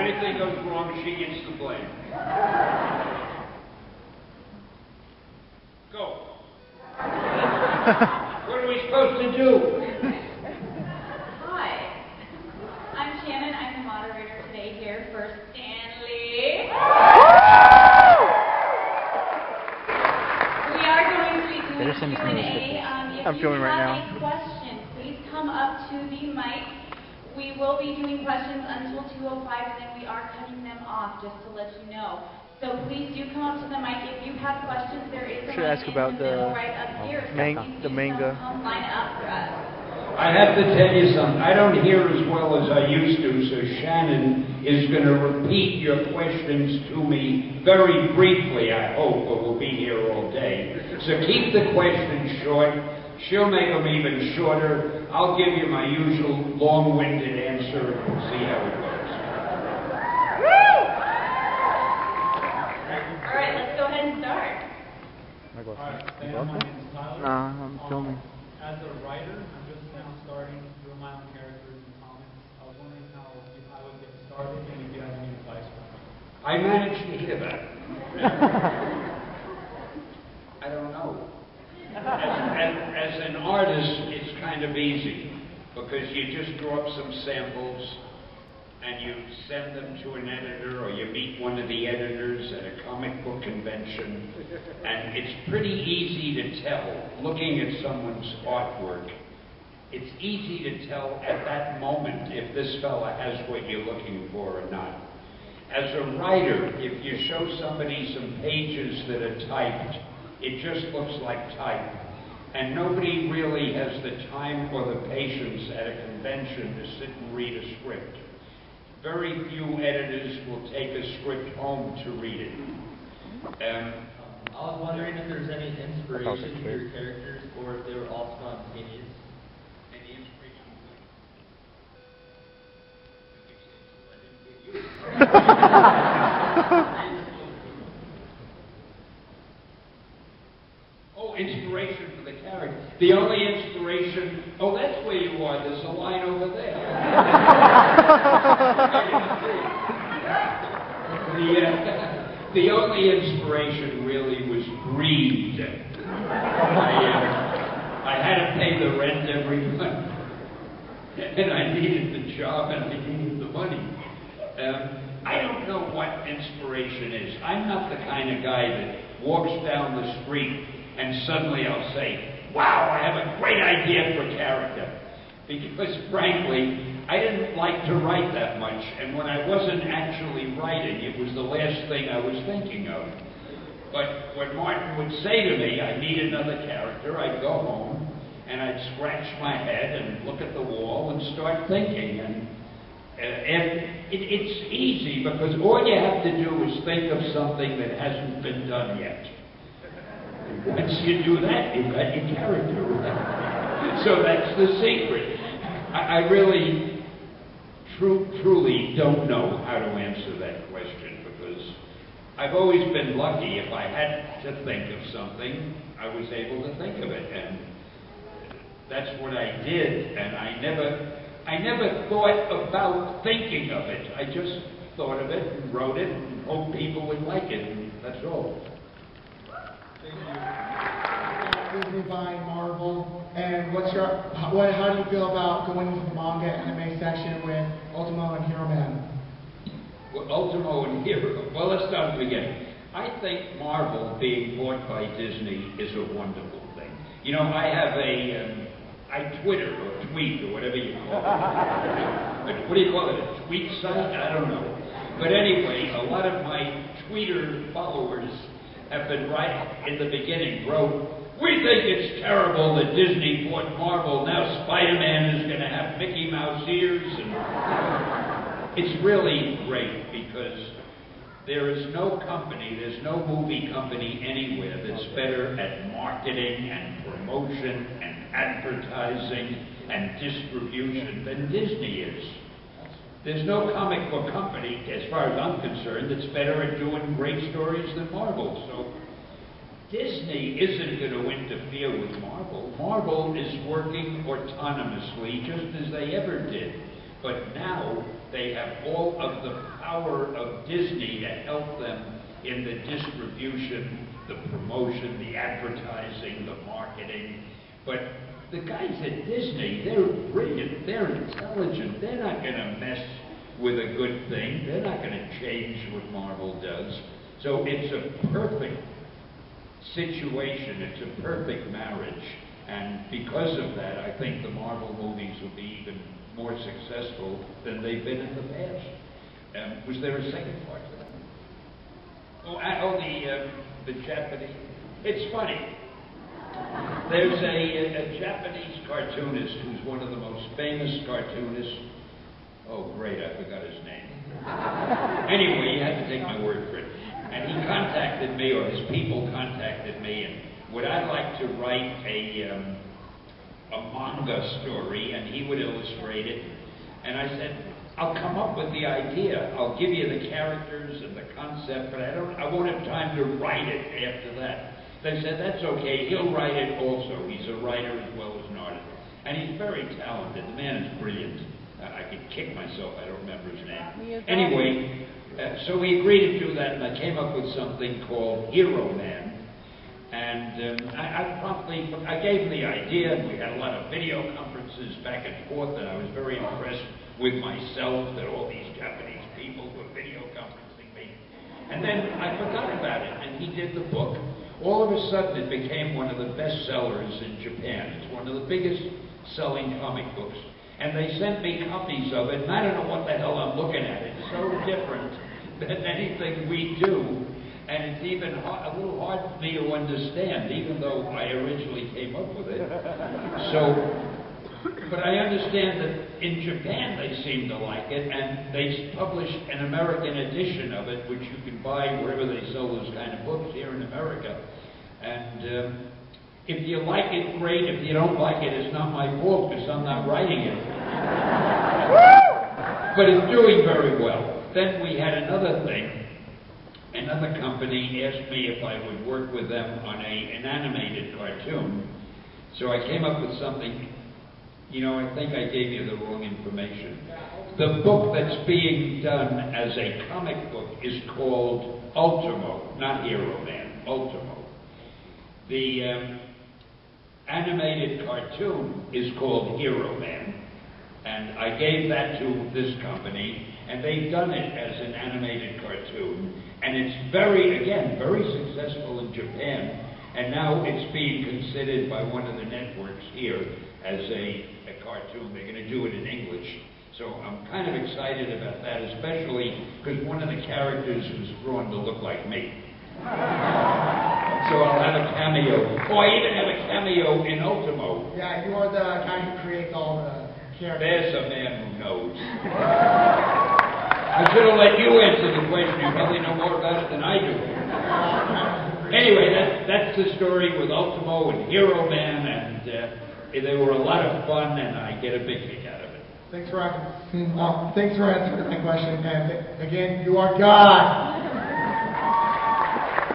anything goes wrong, she gets the blame. Go. What are we supposed to do? Hi. I'm Shannon. I'm the moderator today here for Stanley. We are going to be doing Q&A. If you have a question, please come up to the mic. We will be doing questions until 2:05, and then we are cutting them off, just to let you know. So please do come up to the mic if you have questions. There is a mic in the middle right up here. The manga. Come line up for us. I have to tell you something. I don't hear as well as I used to, so Shannon is going to repeat your questions to me very briefly, I hope, but we'll be here all day. So keep the questions short. She'll make them even shorter. I'll give you my usual long-winded answer, and we'll see how it goes. All right, let's go ahead and start. Alright, my name is Tyler. I'm filming. As a writer, I'm just now starting to draw my own characters in comics. I was wondering how I would get started and if you have any advice for me. I managed to hear that. I don't know. As an artist, it's kind of easy because you just draw up some samples and you send them to an editor, or you meet one of the editors at a comic book convention, and it's pretty easy to tell, looking at someone's artwork, it's easy to tell at that moment if this fella has what you're looking for or not. As a writer, if you show somebody some pages that are typed, it just looks like type. And nobody really has the time or the patience at a convention to sit and read a script. Very few editors will take a script home to read it. I was wondering if there's any inspiration for your characters, or if they were all spontaneous. Any inspiration? Oh, inspiration for the character. The only inspiration, oh, that's where you are. There's a line over there. The only inspiration really was greed. I had to pay the rent every month, and I needed the job and I needed the money. I don't know what inspiration is. I'm not the kind of guy that walks down the street and suddenly I'll say, wow, I have a great idea for character. Because frankly, I didn't like to write that much, and when I wasn't actually writing, it was the last thing I was thinking of. But when Martin would say to me, I need another character, I'd go home and I'd scratch my head and look at the wall and start thinking. And it's easy because all you have to do is think of something that hasn't been done yet. Once you do that, you've got your character right. So that's the secret. I really, truly don't know how to answer that question because I've always been lucky. If I had to think of something, I was able to think of it, and that's what I did. And I never thought about thinking of it. I just thought of it and wrote it and hoped people would like it, and that's all. Disney buying Marvel, and how do you feel about going into the manga anime section with Ultimo and Hero Man? Well, Ultimo and Hero, well, let's start at the beginning. I think Marvel being bought by Disney is a wonderful thing. You know, I have I Twitter or tweet or whatever you call it. What do you call it? A tweet site? I don't know. But anyway, a lot of my Twitter followers have been right in the beginning, wrote, we think it's terrible that Disney bought Marvel. Now Spider-Man is going to have Mickey Mouse ears. And it's really great because there is no company, there's no movie company anywhere that's better at marketing and promotion and advertising and distribution than Disney is. There's no comic book company, as far as I'm concerned, that's better at doing great stories than Marvel. So Disney isn't going to interfere with Marvel. Marvel is working autonomously just as they ever did. But now They have all of the power of Disney to help them in the distribution, the promotion, the advertising, the marketing. But the guys at Disney, they're brilliant, they're intelligent, they're not going to mess with a good thing, they're not going to change what Marvel does. So it's a perfect situation, it's a perfect marriage, and because of that, I think the Marvel movies will be even more successful than they've been in the past. Was there a second part to that? The Japanese. It's funny. There's a Japanese cartoonist who's one of the most famous cartoonists. Oh, great, I forgot his name. Anyway, you have to take my word for it. And he contacted me, or his people contacted me, and would I like to write a manga story, and he would illustrate it. And I said, I'll come up with the idea. I'll give you the characters and the concept, but I won't have time to write it after that. They said, that's okay, he'll write it also. He's a writer as well as an artist. And he's very talented. The man is brilliant. I could kick myself, I don't remember his name. Anyway, so we agreed to do that, and I came up with something called Hero Man. And I gave him the idea, and we had a lot of video conferences back and forth, and I was very impressed with myself that all these Japanese people were video conferencing me. And then I forgot about it, and he did the book. All of a sudden, it became one of the best sellers in Japan. It's one of the biggest selling comic books. And they sent me copies of it, and I don't know what the hell I'm looking at. It's so different than anything we do. And it's even a little hard for me to understand, even though I originally came up with it. But I understand that in Japan they seem to like it, and they published an American edition of it, which you can buy wherever they sell those kind of books here in America. And if you like it, great. If you don't like it, it's not my fault because I'm not writing it. But it's doing very well. Then we had another thing. Another company asked me if I would work with them on an animated cartoon. So I came up with something. You know, I think I gave you the wrong information. The book that's being done as a comic book is called Ultimo, not Hero Man, Ultimo. The animated cartoon is called Hero Man, and I gave that to this company, and they've done it as an animated cartoon, and it's very successful in Japan, and now it's being considered by one of the networks here as a cartoon. They're going to do it in English. So I'm kind of excited about that, especially because one of the characters was drawn to look like me. So I'll have a cameo. Oh, I even have a cameo in Ultimo. Yeah, you are the guy who creates all the characters. There's a man who knows. I should have let you answer the question. You probably know more about it than I do. Anyway, that's the story with Ultimo and Hero Man, and they were a lot of fun, and I get a big kick out of it. Thanks for answering my question. And again, you are God.